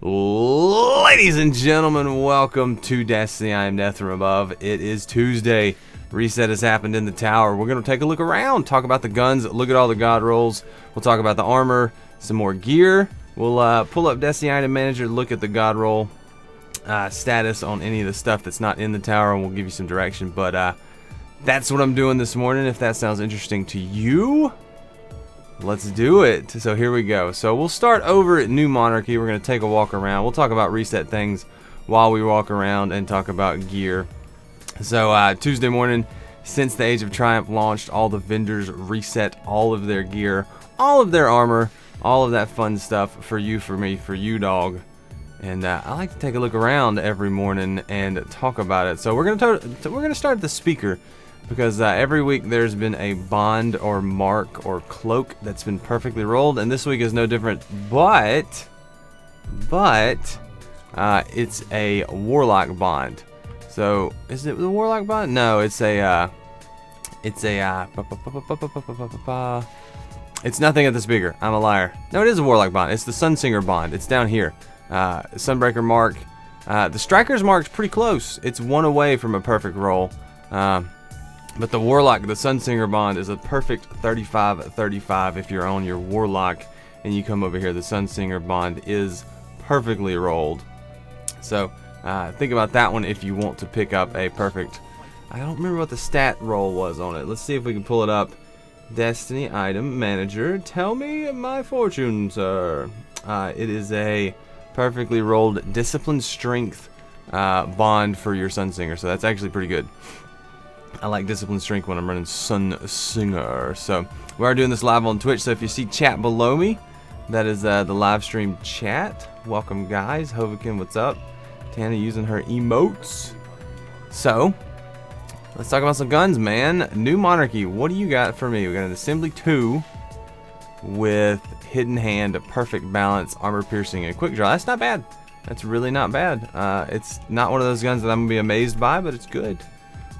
Ladies and gentlemen, welcome to Destiny. I am Death from Above. It is Tuesday. Reset has happened in the tower. We're going to take a look around, talk about the guns, look at all the god rolls. We'll talk about the armor, some more gear. We'll pull up Destiny Item Manager, look at the god roll status on any of the stuff that's not in the tower, and we'll give you some direction. But that's what I'm doing this morning. If that sounds interesting to you, let's do it. So here we go. So we'll start over at New Monarchy. We're going to take a walk around. We'll talk about reset things while we walk around and talk about gear. So Tuesday morning, since the Age of Triumph launched, all the vendors reset all of their gear, all of their armor, all of that fun stuff for you, for me, for you, dog. And I like to take a look around every morning and talk about it. So we're gonna start at the speaker, because every week there's been a bond or mark or cloak that's been perfectly rolled, and this week is no different. But it's a warlock bond. So is it the warlock bond? No, it's it's nothing at the speaker. I'm a liar. No, it is a warlock bond. It's the Sunsinger bond. It's down here. Sunbreaker mark. The Striker's mark's pretty close. It's one away from a perfect roll. But the Warlock, the Sunsinger bond, is a perfect 35-35 if you're on your Warlock and you come over here. The Sunsinger bond is perfectly rolled. So think about that one if you want to pick up a perfect. I don't remember what the stat roll was on it. Let's see if we can pull it up. Destiny Item Manager. Tell me my fortune, sir. It is a perfectly rolled Discipline Strength bond for your Sunsinger. So that's actually pretty good. I like Discipline Strength when I'm running Sunsinger. So we are doing this live on Twitch. So if you see chat below me, that is the live stream chat. Welcome, guys. Hovikin, what's up? Tana using her emotes. So let's talk about some guns, man. New Monarchy. What do you got for me? We got an Assembly 2 with Hidden Hand, Perfect Balance, Armor Piercing, and Quick Draw. That's not bad. That's really not bad. It's not one of those guns that I'm gonna be amazed by, but it's good.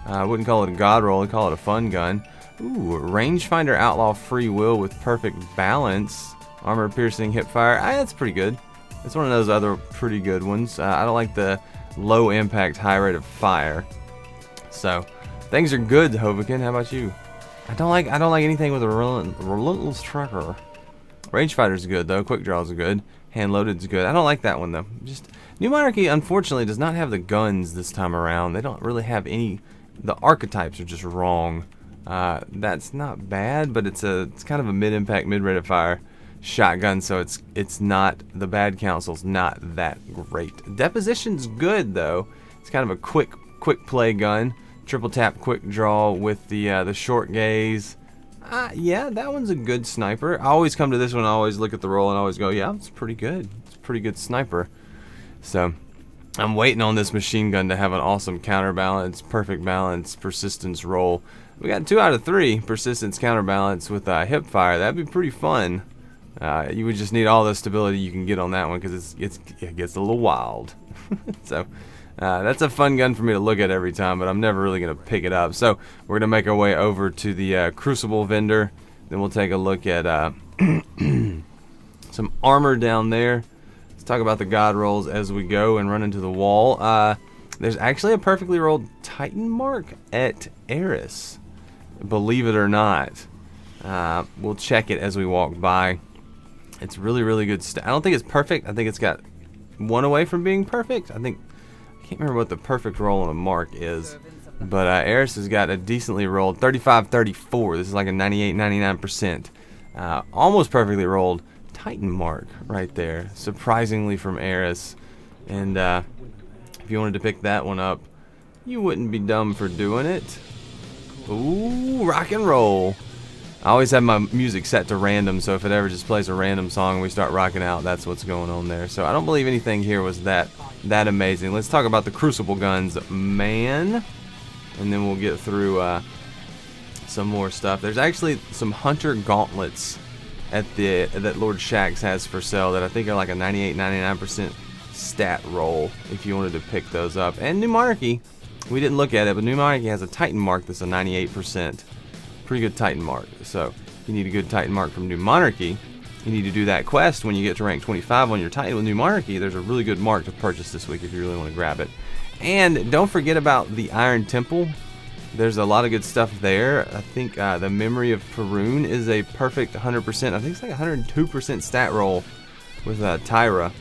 I wouldn't call it a god roll. I'd call it a fun gun. Ooh, Rangefinder Outlaw Free Will with Perfect Balance, Armor Piercing, Hipfire. That's pretty good. It's one of those other pretty good ones. I don't like the low impact, high rate of fire. So things are good, Hovikin. How about you? I don't like anything with a relentless tracker. Rangefinder's good though. Quick Draw's good. Hand Loaded's good. I don't like that one though. Just New Monarchy unfortunately does not have the guns this time around. They don't really have any. The archetypes are just wrong. That's not bad, but it's kind of a mid-impact, mid-rate of fire shotgun, so it's not, the bad counsel's not that great. Deposition's good though. It's kind of a quick play gun. Triple tap quick draw with the short gaze. Yeah, that one's a good sniper. I always come to this one, I always look at the roll and always go, yeah, it's pretty good. It's a pretty good sniper. So I'm waiting on this machine gun to have an awesome counterbalance, perfect balance, persistence roll. We got 2 out of 3 persistence counterbalance with hip fire. That'd be pretty fun. You would just need all the stability you can get on that one, because it gets a little wild. So that's a fun gun for me to look at every time, but I'm never really going to pick it up. So we're going to make our way over to the Crucible vendor. Then we'll take a look at some armor down there. Talk about the god rolls as we go and run into the wall. There's actually a perfectly rolled Titan mark at Eris, believe it or not. We'll check it as we walk by. It's really good stuff. I don't think it's perfect. I think it's got one away from being perfect. I can't remember what the perfect roll on a mark is, but Eris has got a decently rolled 35-34. This is like a 98-99%, almost perfectly rolled Titan mark right there, surprisingly from Eris. And if you wanted to pick that one up, you wouldn't be dumb for doing it. Ooh, rock and roll. I always have my music set to random, so if it ever just plays a random song and we start rocking out, that's what's going on there. So I don't believe anything here was that amazing. Let's talk about the Crucible guns, man, and then we'll get through some more stuff. There's actually some Hunter gauntlets that Lord Shax has for sale that I think are like a 98-99% stat roll if you wanted to pick those up. And New Monarchy, we didn't look at it, but New Monarchy has a Titan mark that's a 98%. Pretty good Titan mark. So if you need a good Titan mark from New Monarchy, you need to do that quest when you get to rank 25 on your Titan with New Monarchy. There's a really good mark to purchase this week if you really want to grab it. And don't forget about the Iron Temple. There's a lot of good stuff there. I think the Memory of Perun is a perfect 100%. I think it's like 102% stat roll with Tyra.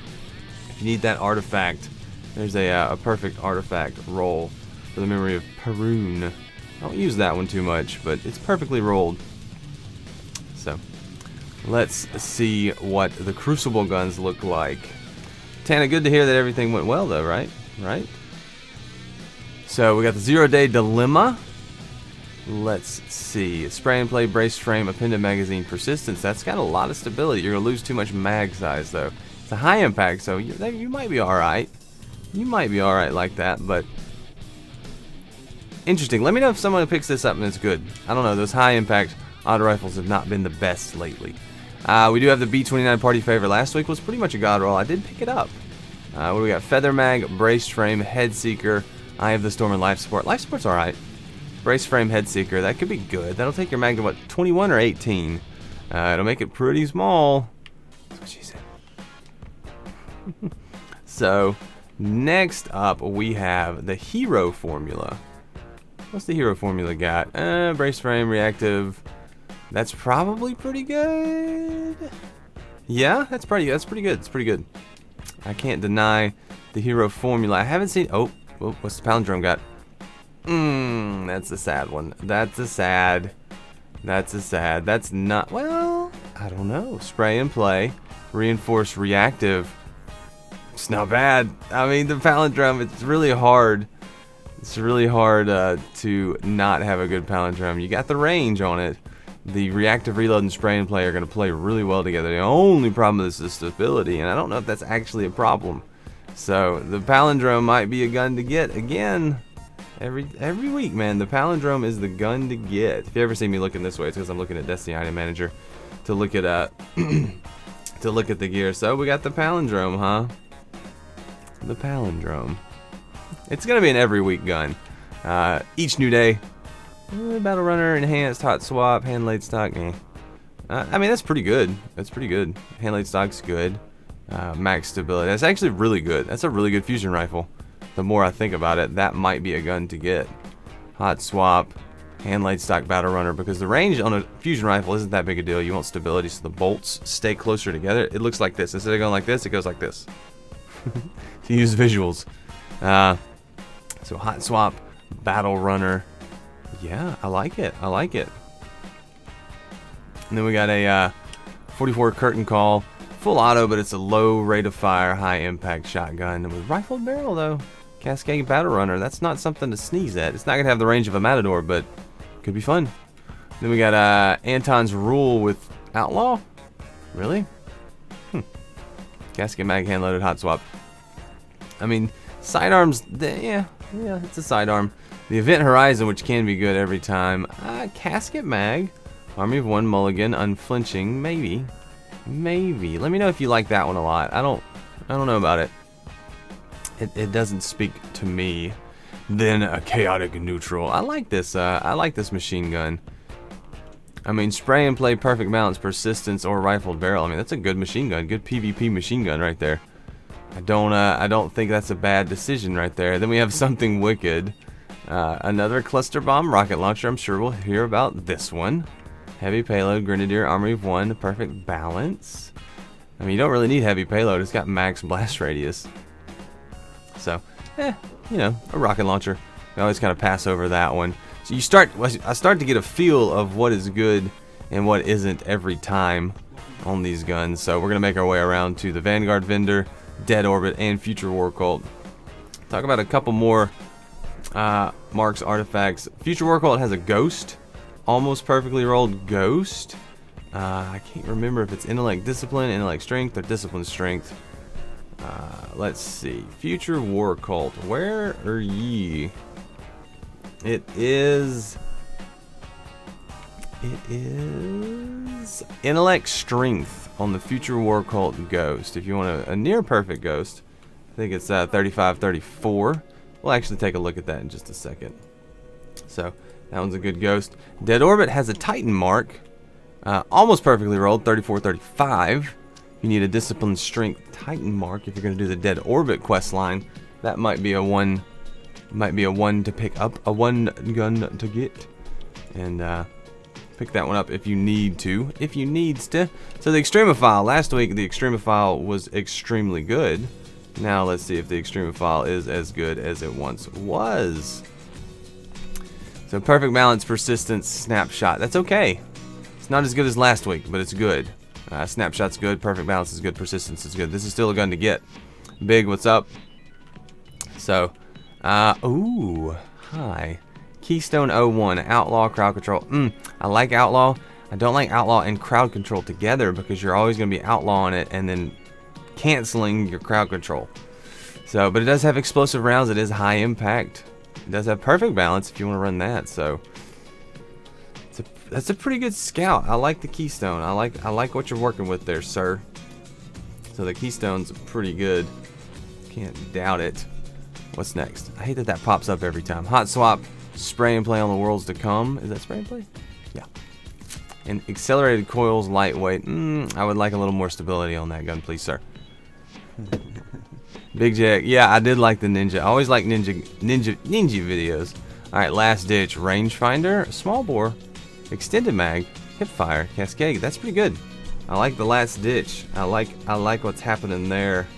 If you need that artifact, there's a perfect artifact roll for the Memory of Perun. I don't use that one too much, but it's perfectly rolled. So, let's see what the Crucible guns look like. Tana, good to hear that everything went well, though, right? Right? So, we got the 0-Day Dilemma. Let's see. Spray and Play, Brace Frame, Appended Magazine, Persistence. That's got a lot of stability. You're going to lose too much mag size, though. It's a high impact, so you might be alright. You might be alright like that, but interesting. Let me know if someone picks this up and it's good. I don't know. Those high impact auto rifles have not been the best lately. We do have the B29 Party Favorite. Last week was pretty much a god roll. I did pick it up. What do we got? Feather Mag, Braced Frame, Head Seeker, Eye of the Storm, and Life Support. Life Support's alright. Brace Frame, Head Seeker. That could be good. That'll take your mag to what? 21 or 18. It'll make it pretty small. That's what she said. So, next up we have the Hero Formula. What's the Hero Formula got? Brace Frame, Reactive. That's probably pretty good. Yeah, that's pretty good. It's pretty good. I can't deny the Hero Formula. I haven't seen. Oh, what's the Palindrome got? That's a sad one. That's a sad. That's not. Well, I don't know. Spray and Play, Reinforce, Reactive. It's not bad. I mean, the Palindrome. It's really hard. It's really hard to not have a good Palindrome. You got the range on it. The Reactive Reload and Spray and Play are going to play really well together. The only problem is the stability, and I don't know if that's actually a problem. So the Palindrome might be a gun to get again. Every week, man, the Palindrome is the gun to get. If you ever see me looking this way, it's because I'm looking at Destiny Item Manager to look at to look at the gear. So we got the Palindrome, huh? The Palindrome. It's gonna be an every week gun. Each new day. Battle Runner, Enhanced, Hot Swap, Hand Laid Stock. I mean, that's pretty good. That's pretty good. Hand Laid Stock's good. Max Stability. That's actually really good. That's a really good fusion rifle. The more I think about it, that might be a gun to get. Hot Swap, Hand Laid Stock, Battle Runner, because the range on a fusion rifle isn't that big a deal. You want stability, so the bolts stay closer together. It looks like this. Instead of going like this, it goes like this. To use visuals. So Hot Swap, Battle Runner. Yeah, I like it. I like it. And then we got a 44 Curtain Call. Full auto, but it's a low rate of fire, high impact shotgun. With rifled barrel, though. Cascade Battle Runner. That's not something to sneeze at. It's not going to have the range of a Matador, but could be fun. Then we got Anton's Rule with Outlaw. Really? Cascade Mag, hand loaded, hot swap. I mean, sidearms, yeah, it's a sidearm. The Event Horizon, which can be good every time. Casket Mag, Army of One, Mulligan, Unflinching, maybe. Maybe. Let me know if you like that one a lot. I don't know about it. It doesn't speak to me. Then a Chaotic Neutral. I like this machine gun. I mean, Spray and Play, Perfect Balance, Persistence, or Rifled Barrel. I mean, that's a good machine gun. Good PvP machine gun right there. I don't think that's a bad decision right there. Then we have Something Wicked. Another Cluster Bomb Rocket Launcher. I'm sure we'll hear about this one. Heavy Payload, Grenadier, Army of One, Perfect Balance. I mean, you don't really need heavy payload. It's got max blast radius. So, you know, a rocket launcher. I always kind of pass over that one. So I start to get a feel of what is good and what isn't every time on these guns. So we're going to make our way around to the Vanguard vendor, Dead Orbit, and Future War Cult. Talk about a couple more Mark's artifacts. Future War Cult has a Ghost. Almost perfectly rolled Ghost. I can't remember if it's Intellect Discipline, Intellect Strength, or Discipline Strength. Let's see. Future War Cult. Where are ye? It is Intellect Strength on the Future War Cult Ghost. If you want a near perfect Ghost, I think it's 35-34. We'll actually take a look at that in just a second. So that one's a good Ghost. Dead Orbit has a Titan mark. Almost perfectly rolled, 34-35. You need a Discipline Strength Titan mark if you're going to do the Dead Orbit quest line. That might be a one to pick up, a one gun to get. And pick that one up if you need to. So the Extremophile, last week the Extremophile was extremely good. Now let's see if the Extremophile is as good as it once was. So perfect balance, persistence, snapshot. That's okay. It's not as good as last week, but it's good. Snapshot's good, perfect balance is good, persistence is good. This is still a gun to get. Big, what's up? So, ooh, hi. Keystone 01, Outlaw, Crowd Control. I like Outlaw. I don't like Outlaw and Crowd Control together because you're always going to be outlawing it and then canceling your Crowd Control. So, but it does have explosive rounds. It is high impact. It does have perfect balance if you want to run that. So, that's a pretty good scout. I like the Keystone. I like what you're working with there, sir. So the Keystone's pretty good. Can't doubt it. What's next? I hate that that pops up every time. Hot swap, spray and play on the worlds to come. Is that spray and play? Yeah. And accelerated coils, lightweight. I would like a little more stability on that gun, please, sir. Big Jack. Yeah, I did like the ninja. I always like ninja videos. All right, last ditch, rangefinder, small bore, extended mag, hip fire, cascade. That's pretty good. I like the last ditch. I like what's happening there.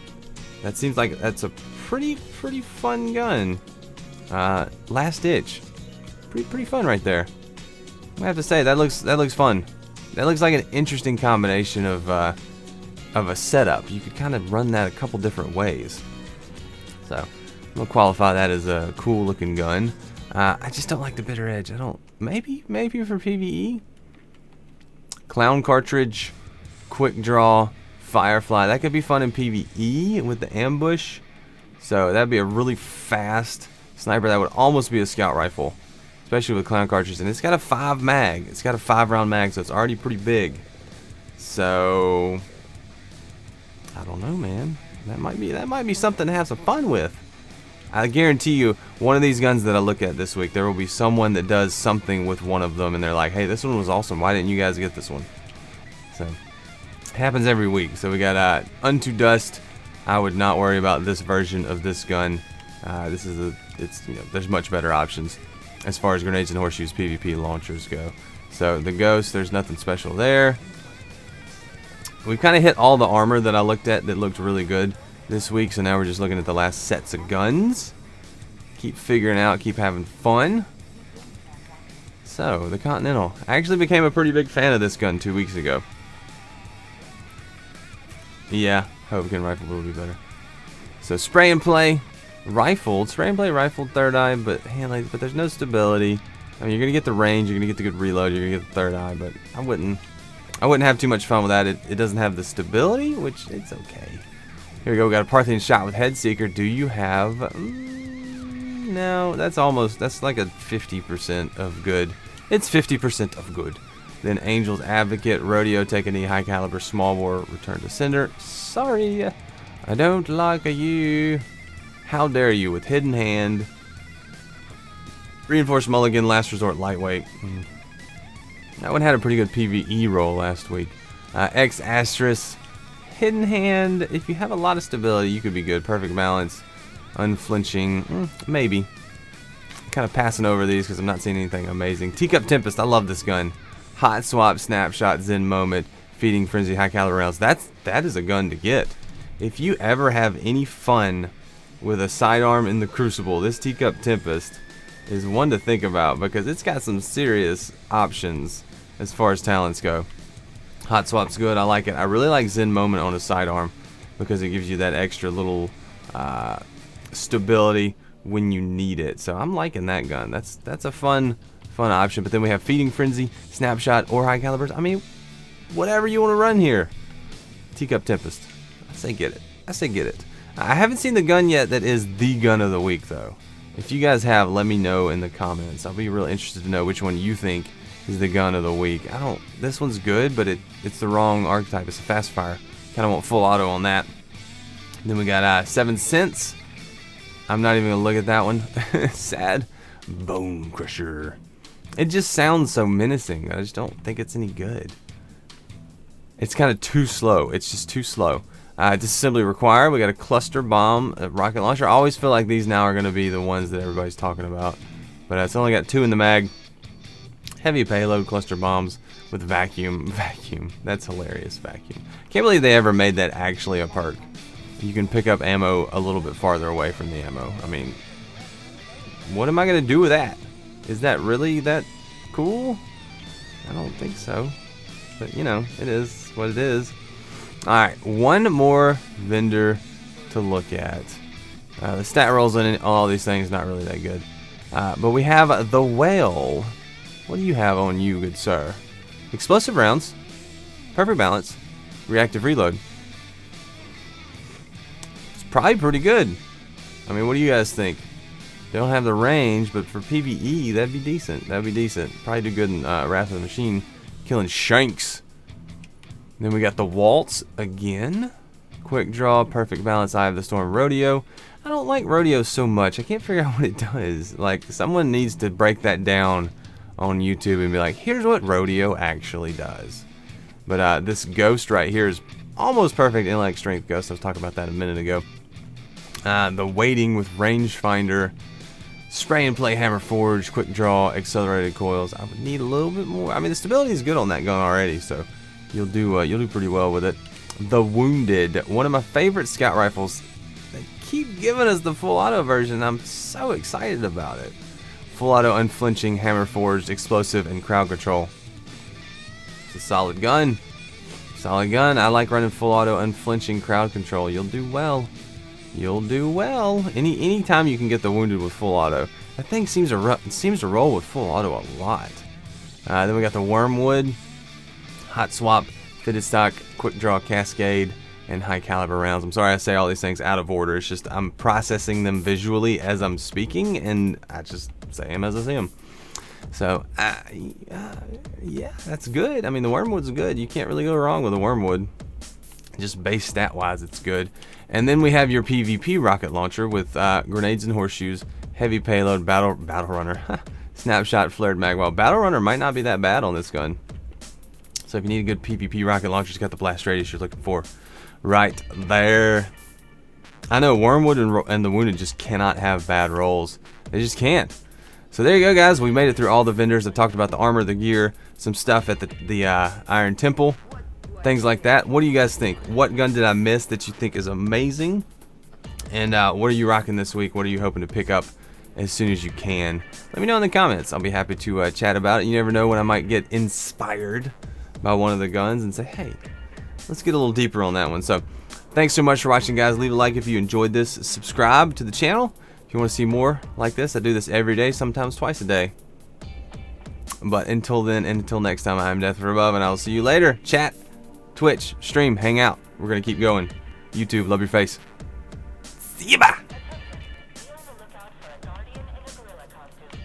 That seems like that's a pretty fun gun. Last ditch, pretty fun right there. I have to say that looks fun. That looks like an interesting combination of a setup. You could kind of run that a couple different ways. So I'm gonna qualify that as a cool looking gun. I just don't like the bitter edge. I don't. Maybe for PvE. Clown cartridge, quick draw, firefly. That could be fun in PvE with the ambush. So that'd be a really fast sniper. That would almost be a scout rifle, especially with clown cartridge. And it's got a 5 mag. It's got a 5-round mag, so it's already pretty big. So I don't know, man. That might be something to have some fun with. I guarantee you, one of these guns that I look at this week, there will be someone that does something with one of them, and they're like, "Hey, this one was awesome. Why didn't you guys get this one?" So it happens every week. So we got Unto Dust. I would not worry about this version of this gun. There's much better options as far as grenades and horseshoes PvP launchers go. So the Ghost, there's nothing special there. We've kind of hit all the armor that I looked at that looked really good this week, so now we're just looking at the last sets of guns. Keep figuring out, keep having fun. So, the Continental. I actually became a pretty big fan of this gun 2 weeks ago. Yeah, Hoboken rifle will be better. So, spray and play, rifled. Spray and play, rifled, third eye, but but there's no stability. I mean, you're going to get the range, you're going to get the good reload, you're going to get the third eye, but I wouldn't have too much fun with that. It doesn't have the stability, which it's okay. Here we go. We got a Parthian shot with Head Seeker. Do you have? No, that's like a 50% of good. It's 50% of good. Then Angel's Advocate, Rodeo, Take a Knee, High Caliber, Small Bore, Return to Sender. Sorry, I don't like you. How dare you with Hidden Hand, Reinforced Mulligan, Last Resort, Lightweight. That one had a pretty good PvE roll last week. X Asterisk. Hidden Hand, if you have a lot of stability, you could be good. Perfect balance, unflinching, maybe. Kind of passing over these because I'm not seeing anything amazing. Teacup Tempest, I love this gun. Hot Swap, Snapshot, Zen Moment, Feeding Frenzy, High Caliber rounds. That is a gun to get. If you ever have any fun with a sidearm in the Crucible, this Teacup Tempest is one to think about because it's got some serious options as far as talents go. Hot Swap's good. I like it. I really like Zen Moment on a sidearm because it gives you that extra little stability when you need it. So I'm liking that gun. That's a fun option. But then we have Feeding Frenzy, Snapshot, or High Calibers. I mean, whatever you want to run here. Teacup Tempest. I say get it. I haven't seen the gun yet that is the gun of the week though. If you guys have, let me know in the comments. I'll be really interested to know which one you think is the gun of the week. This one's good, but it's the wrong archetype. It's a fast fire. Kind of want full auto on that. Then we got 7 Cents. I'm not even gonna look at that one. Sad. Bone Crusher. It just sounds so menacing. I just don't think it's any good. It's kind of too slow. It's just too slow. Disassembly required. We got a cluster bomb rocket launcher. I always feel like these now are going to be the ones that everybody's talking about. But it's only got 2 in the mag. Heavy payload cluster bombs with vacuum. Vacuum. That's hilarious. Vacuum. Can't believe they ever made that actually a perk. You can pick up ammo a little bit farther away from the ammo. I mean, what am I going to do with that? Is that really that cool? I don't think so. But, you know, it is what it is. Alright, one more vendor to look at. The stat rolls in all these things not really that good. But we have the whale. What do you have on you, good sir? Explosive rounds, perfect balance, reactive reload. It's probably pretty good. I mean, what do you guys think? They don't have the range, but for PvE, that'd be decent. That'd be decent. Probably do good in Wrath of the Machine, killing shanks. Then we got the Waltz again. Quick draw, perfect balance, Eye of the Storm, Rodeo. I don't like Rodeo so much. I can't figure out what it does. Like, someone needs to break that down on YouTube and be like, here's what Rodeo actually does. But this Ghost right here is almost perfect intellect strength Ghost. I was talking about that a minute ago. The Waiting with Rangefinder, Spray and Play Hammer Forge, Quick Draw, Accelerated Coils. I would need a little bit more. I mean, the stability is good on that gun already, so you'll do pretty well with it. The Wounded, one of my favorite scout rifles. They keep giving us the full auto version. I'm so excited about it. Full auto, unflinching, hammer forged, explosive, and crowd control. It's a solid gun. Solid gun. I like running full auto, unflinching, crowd control. You'll do well. You'll do well. Any time you can get the Wounded with full auto. That thing seems to roll with full auto a lot. Then we got the Wormwood, hot swap, fitted stock, quick draw, cascade, and high caliber rounds. I'm sorry I say all these things out of order. It's just I'm processing them visually as I'm speaking, and I just say them as I see them. So, yeah, that's good. I mean, the Wormwood's good. You can't really go wrong with the Wormwood. Just base stat wise, it's good. And then we have your PvP rocket launcher with grenades and horseshoes, heavy payload, battle runner, snapshot, flared mag. Well, battle runner might not be that bad on this gun. So if you need a good PvP rocket launcher, it's got the blast radius you're looking for right there. I know Wormwood and the Wounded just cannot have bad rolls. They just can't. So there you go, guys. We made it through all the vendors. I've talked about the armor, the gear, some stuff at the Iron Temple, things like that. What do you guys think? What gun did I miss that you think is amazing? And what are you rocking this week? What are you hoping to pick up as soon as you can? Let me know in the comments. I'll be happy to chat about it. You never know when I might get inspired by one of the guns and say, hey, let's get a little deeper on that one. So thanks so much for watching, guys. Leave a like if you enjoyed this. Subscribe to the channel if you want to see more like this. I do this every day, sometimes twice a day. But until then, and until next time, I'm Death from Above, and I'll see you later. Chat, Twitch, stream, hang out. We're going to keep going. YouTube, love your face. See ya, bye.